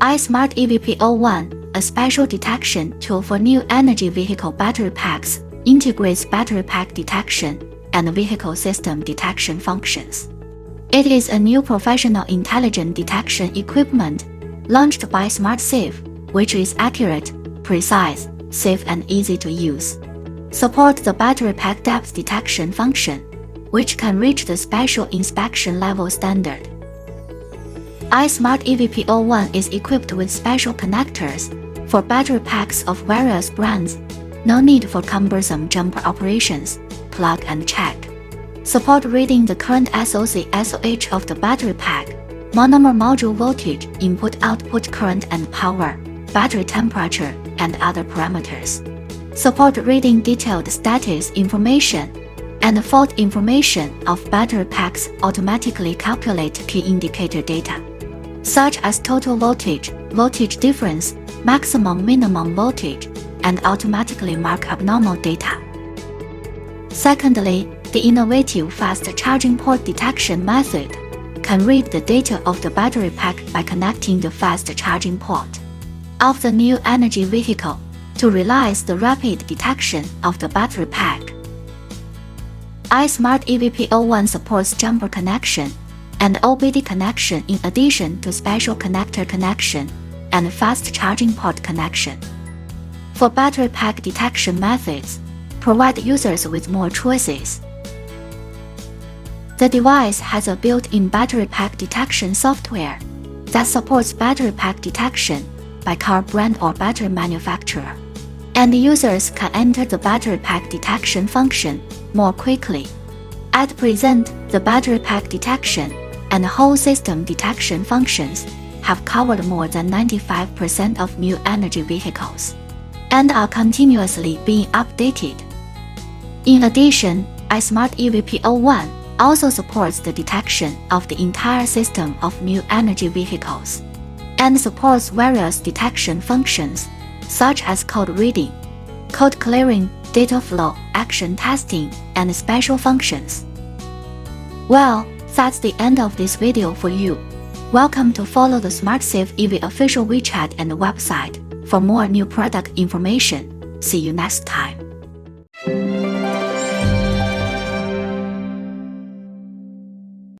iSmartEV PO1, a special detection tool for new energy vehicle battery packs, integrates battery pack detection and vehicle system detection functions. It is a new professional intelligent detection equipment launched by iSmartEV, which is accurate, precise, safe and easy to use. Support the battery pack depth detection function, which can reach the special inspection level standard. iSmartEV PO1 is equipped with special connectors for battery packs of various brands. No need for cumbersome jumper operations, plug and check. Support reading the current SOC/SOH of the battery pack, monomer module voltage, input-output current and power, battery temperature, and other parameters. Support reading detailed status information and fault information of battery packs, automatically calculate key indicator data, such as total voltage, voltage difference, maximum minimum voltage, and automatically mark abnormal data. Secondly, the innovative fast charging port detection method can read the data of the battery pack by connecting the fast charging port of the new energy vehicle to realize the rapid detection of the battery pack. iSmartEV PO1 supports jumper connection and OBD connection in addition to special connector connection and fast charging port connection. For battery pack detection methods, provide users with more choices. The device has a built-in battery pack detection software that supports battery pack detection by car brand or battery manufacturer, and users can enter the battery pack detection function more quickly. At present, the battery pack detection and whole system detection functions have covered more than 95% of new energy vehicles and are continuously being updated. In addition, iSmartEV PO1 also supports the detection of the entire system of new energy vehicles and supports various detection functions such as code reading, code clearing, data flow, action testing, and special functions. Well, that's the end of this video for you. Welcome to follow the iSmartEV EV official WeChat and website for more new product information. See you next time.